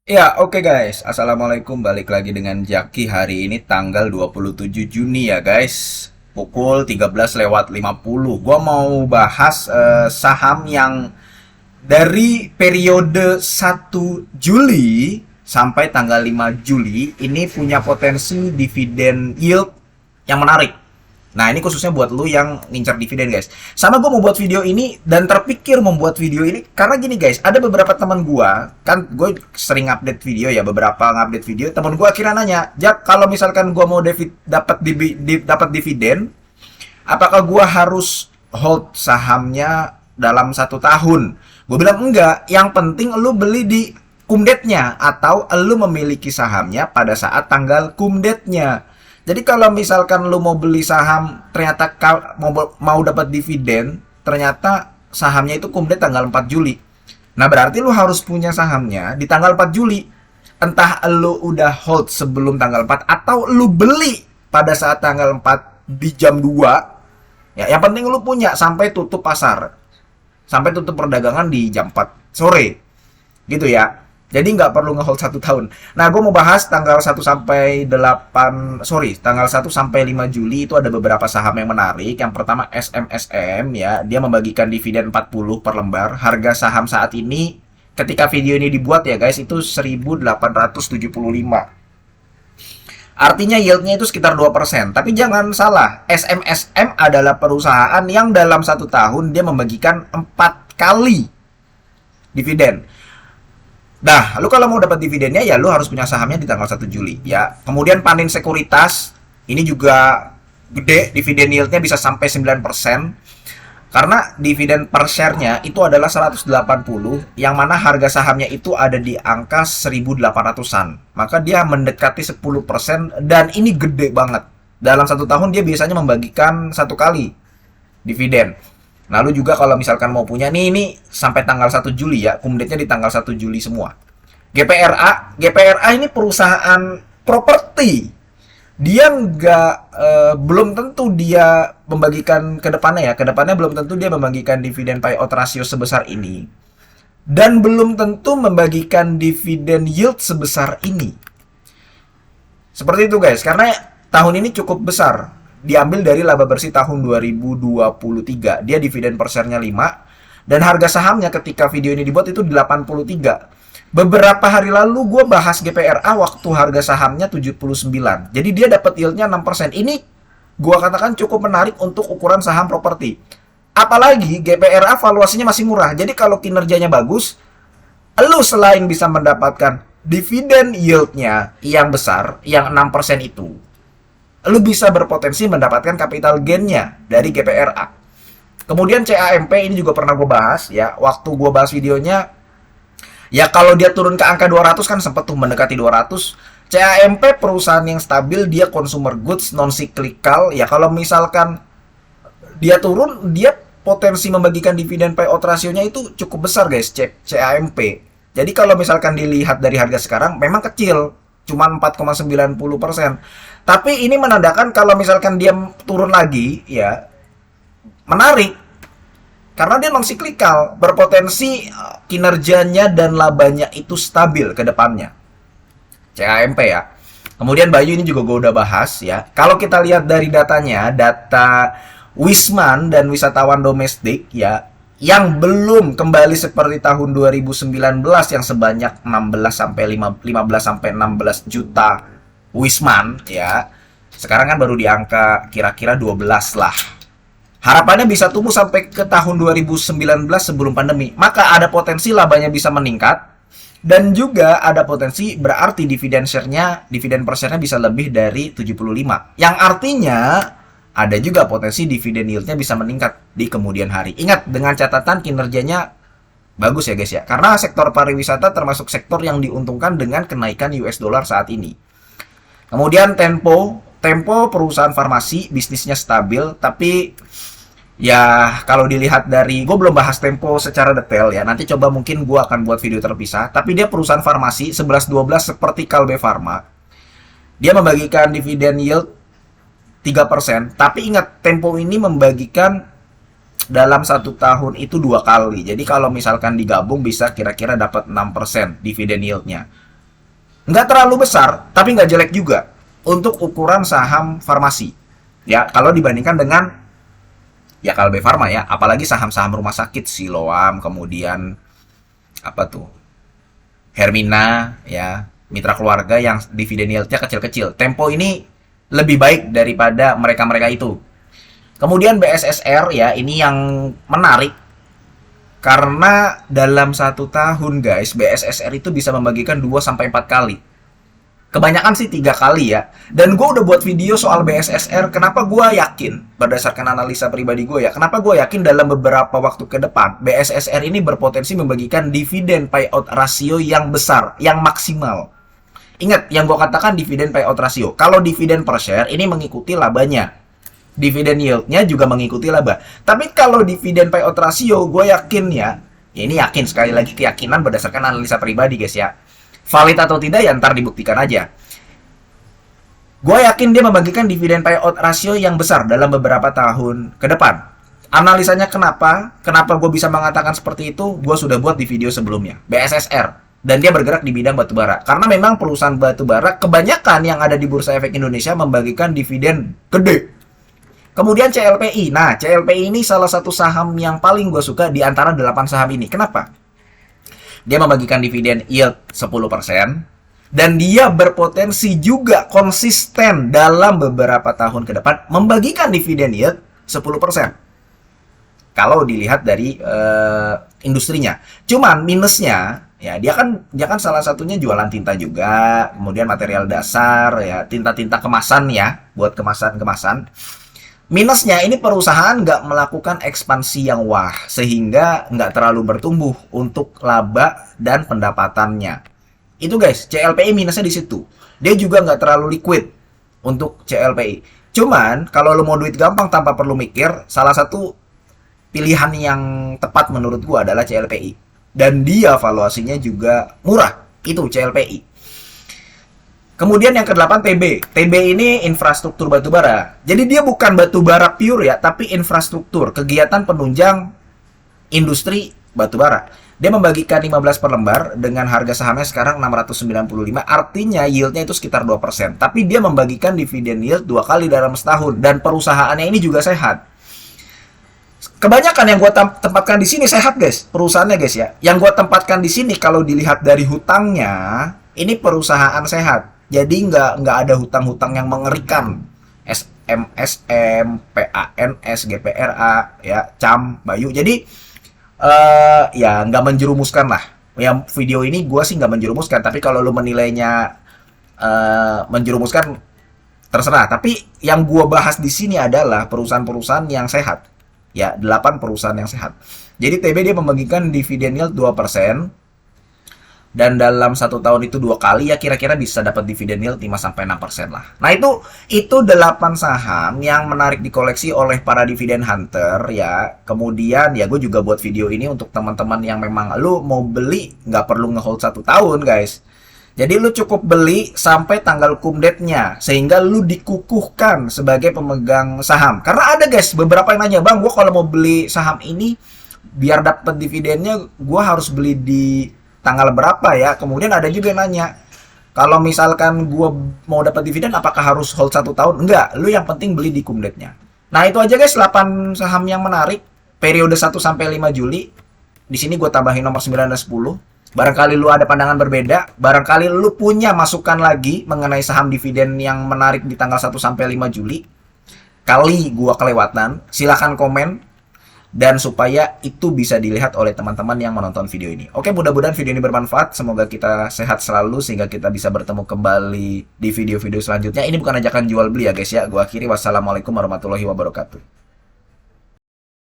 Ya, oke guys. Assalamualaikum. Balik lagi dengan Jaki hari ini tanggal 27 Juni ya guys. Pukul 13:50. Gua mau bahas saham yang dari periode 1 Juli sampai tanggal 5 Juli ini punya potensi dividen yield yang menarik. Nah, ini khususnya buat lu yang ngincar dividen, guys. Sama gue mau buat video ini dan terpikir membuat video ini karena gini, guys. Ada beberapa teman gue, kan gue sering update video ya, beberapa ngupdate video. Teman gue akhirnya nanya, "Jak, kalau misalkan gue mau dapat dividen, apakah gue harus hold sahamnya dalam 1 tahun?" Gue bilang enggak. Yang penting lu beli di kumdetnya atau lu memiliki sahamnya pada saat tanggal kumdetnya. Jadi kalau misalkan lu mau beli saham ternyata mau dapat dividen, ternyata sahamnya itu kumdet tanggal 4 Juli. Nah, berarti lu harus punya sahamnya di tanggal 4 Juli. Entah lu udah hold sebelum tanggal 4 atau lu beli pada saat tanggal 4 di jam 2. Ya, yang penting lu punya sampai tutup pasar. Sampai tutup perdagangan di jam 4 sore. Gitu ya. Jadi nggak perlu ngehold 1 tahun. Nah, gue mau bahas tanggal 1 sampai 5 Juli itu ada beberapa saham yang menarik. Yang pertama SMSM ya, dia membagikan dividen 40 per lembar. Harga saham saat ini ketika video ini dibuat ya guys itu 1875. Artinya yieldnya itu sekitar 2%. Tapi jangan salah, SMSM adalah perusahaan yang dalam 1 tahun dia membagikan 4 kali dividen. Nah, lu kalau mau dapat dividennya ya lu harus punya sahamnya di tanggal 1 Juli ya. Kemudian Panin Sekuritas ini juga gede, dividen yieldnya bisa sampai 9%. Karena dividen per share-nya itu adalah 180 yang mana harga sahamnya itu ada di angka 1800-an. Maka dia mendekati 10% dan ini gede banget. Dalam 1 tahun dia biasanya membagikan 1 kali dividen. Lalu juga kalau misalkan mau punya nih ini sampai tanggal 1 Juli ya, kumdetnya di tanggal 1 Juli semua. GPRA ini perusahaan properti. Dia nggak belum tentu dia membagikan ke depannya ya. Ke depannya belum tentu dia membagikan dividen payout ratio sebesar ini. Dan belum tentu membagikan dividen yield sebesar ini. Seperti itu guys, karena tahun ini cukup besar. Diambil dari laba bersih tahun 2023. Dia dividen per share-nya 5 dan harga sahamnya ketika video ini dibuat itu 83. Beberapa hari lalu gue bahas GPRA waktu harga sahamnya 79. Jadi dia dapat yield-nya 6%. Ini gue katakan cukup menarik untuk ukuran saham properti. Apalagi GPRA valuasinya masih murah. Jadi kalau kinerjanya bagus, lu selain bisa mendapatkan dividen yield-nya yang besar, yang 6% itu, lu bisa berpotensi mendapatkan capital gain-nya dari GPRA. Kemudian CAMP ini juga pernah gue bahas ya. Waktu gue bahas videonya, ya kalau dia turun ke angka 200 kan sempat tuh mendekati 200. CAMP perusahaan yang stabil, dia consumer goods, non cyclical. Ya kalau misalkan dia turun, dia potensi membagikan dividen payout rasionya itu cukup besar guys, CAMP. Jadi kalau misalkan dilihat dari harga sekarang memang kecil, cuma 4,90%. Tapi ini menandakan kalau misalkan dia turun lagi ya menarik karena dia non siklikal, berpotensi kinerjanya dan labanya itu stabil ke depannya. CAMP ya. Kemudian Bayu ini juga gue udah bahas ya. Kalau kita lihat dari datanya, data Wisman dan wisatawan domestik ya yang belum kembali seperti tahun 2019 yang sebanyak 16 sampai 15 sampai 16 juta Wisman ya. Sekarang kan baru di angka kira-kira 12 lah. Harapannya bisa tumbuh sampai ke tahun 2019 sebelum pandemi. Maka ada potensi labanya bisa meningkat dan juga ada potensi berarti dividen share-nya, dividen per share-nya bisa lebih dari 75. Yang artinya ada juga potensi dividen yield-nya bisa meningkat di kemudian hari. Ingat, dengan catatan kinerjanya bagus ya guys ya. Karena sektor pariwisata termasuk sektor yang diuntungkan dengan kenaikan US dollar saat ini. Kemudian Tempo perusahaan farmasi, bisnisnya stabil, tapi ya kalau dilihat dari, gue belum bahas Tempo secara detail ya, nanti coba mungkin gue akan buat video terpisah, tapi dia perusahaan farmasi 11-12 seperti Kalbe Farma. Dia membagikan dividen yield 3%, tapi ingat Tempo ini membagikan dalam 1 tahun itu 2 kali. Jadi kalau misalkan digabung bisa kira-kira dapat 6% dividen yieldnya. Nggak terlalu besar, tapi nggak jelek juga untuk ukuran saham farmasi. Ya, kalau dibandingkan dengan ya Kalbe Farma ya, apalagi saham-saham rumah sakit, Siloam, kemudian apa tuh, Hermina, ya, mitra keluarga yang dividen yieldnya kecil-kecil. Tempo ini lebih baik daripada mereka-mereka itu. Kemudian BSSR ya, ini yang menarik karena dalam 1 tahun guys, BSSR itu bisa membagikan 2 sampai 4 kali. Kebanyakan sih 3 kali ya. Dan gue udah buat video soal BSSR. Kenapa gue yakin, berdasarkan analisa pribadi gue ya, kenapa gue yakin dalam beberapa waktu ke depan BSSR ini berpotensi membagikan dividen payout rasio yang besar, yang maksimal. Ingat, yang gue katakan dividen payout rasio. Kalau dividen per share ini mengikuti labanya. Dividen yieldnya juga mengikuti laba. Tapi kalau dividen payout rasio, gue yakin ya ini yakin, sekali lagi keyakinan berdasarkan analisa pribadi guys ya. Valid atau tidak ya ntar dibuktikan aja. Gue yakin dia membagikan dividen payout rasio yang besar dalam beberapa tahun ke depan. Analisanya kenapa? Kenapa gue bisa mengatakan seperti itu? Gue sudah buat di video sebelumnya. BSSR. Dan dia bergerak di bidang batubara. Karena memang perusahaan batubara kebanyakan yang ada di Bursa Efek Indonesia membagikan dividen gede. Kemudian CLPI. Nah, CLPI ini salah satu saham yang paling gue suka di antara 8 saham ini. Kenapa? Dia membagikan dividen yield 10%, dan dia berpotensi juga konsisten dalam beberapa tahun ke depan membagikan dividen yield 10%. Kalau dilihat dari industrinya. Cuman minusnya, ya dia kan salah satunya jualan tinta juga, kemudian material dasar, ya tinta-tinta kemasan ya, buat kemasan-kemasan. Minusnya ini perusahaan nggak melakukan ekspansi yang wah, sehingga nggak terlalu bertumbuh untuk laba dan pendapatannya. Itu guys, CLPI minusnya di situ. Dia juga nggak terlalu liquid untuk CLPI. Cuman kalau lo mau duit gampang tanpa perlu mikir, salah satu pilihan yang tepat menurut gua adalah CLPI. Dan dia valuasinya juga murah, itu CLPI. Kemudian yang ke-8 TB. TB ini infrastruktur batubara. Jadi dia bukan batubara pure ya, tapi infrastruktur, kegiatan penunjang industri batubara. Dia membagikan 15 per lembar dengan harga sahamnya sekarang 695, artinya yieldnya itu sekitar 2%. Tapi dia membagikan dividen yield 2 kali dalam setahun, dan perusahaannya ini juga sehat. Kebanyakan yang gue tempatkan di sini sehat guys, perusahaannya guys ya. Yang gue tempatkan di sini kalau dilihat dari hutangnya, ini perusahaan sehat. Jadi nggak ada hutang-hutang yang mengerikan. SMSM, PANS, GPRA, ya, CAM, Bayu. Jadi ya nggak menjerumuskan lah. Yang video ini gue sih nggak menjerumuskan. Tapi kalau lu menilainya menjerumuskan, terserah. Tapi yang gue bahas di sini adalah perusahaan-perusahaan yang sehat. Ya, 8 perusahaan yang sehat. Jadi TB dia membagikan dividen yield 2%. Dan dalam 1 tahun itu 2 kali, ya kira-kira bisa dapat dividen yield 5-6% lah. Nah itu 8 saham yang menarik dikoleksi oleh para dividen hunter ya. Kemudian ya gue juga buat video ini untuk teman-teman yang memang lu mau beli nggak perlu ngehold 1 tahun guys. Jadi lu cukup beli sampai tanggal cum date-nya, sehingga lu dikukuhkan sebagai pemegang saham. Karena ada guys beberapa yang nanya, bang gue kalau mau beli saham ini biar dapat dividennya gue harus beli di tanggal berapa ya. Kemudian ada juga yang nanya, kalau misalkan gue mau dapat dividen apakah harus hold 1 tahun? Enggak, lu yang penting beli di cum date-nya. Nah itu aja guys 8 saham yang menarik periode 1 sampai 5 Juli. Di sini gue tambahin nomor 9 dan 10. Barangkali lu ada pandangan berbeda, barangkali lu punya masukan lagi mengenai saham dividen yang menarik di tanggal 1 sampai 5 Juli. Kali gua kelewatan, silahkan komen. Dan supaya itu bisa dilihat oleh teman-teman yang menonton video ini. Oke, mudah-mudahan video ini bermanfaat. Semoga kita sehat selalu sehingga kita bisa bertemu kembali di video-video selanjutnya. Ini bukan ajakan jual beli ya guys ya. Gua akhiri, wassalamualaikum warahmatullahi wabarakatuh.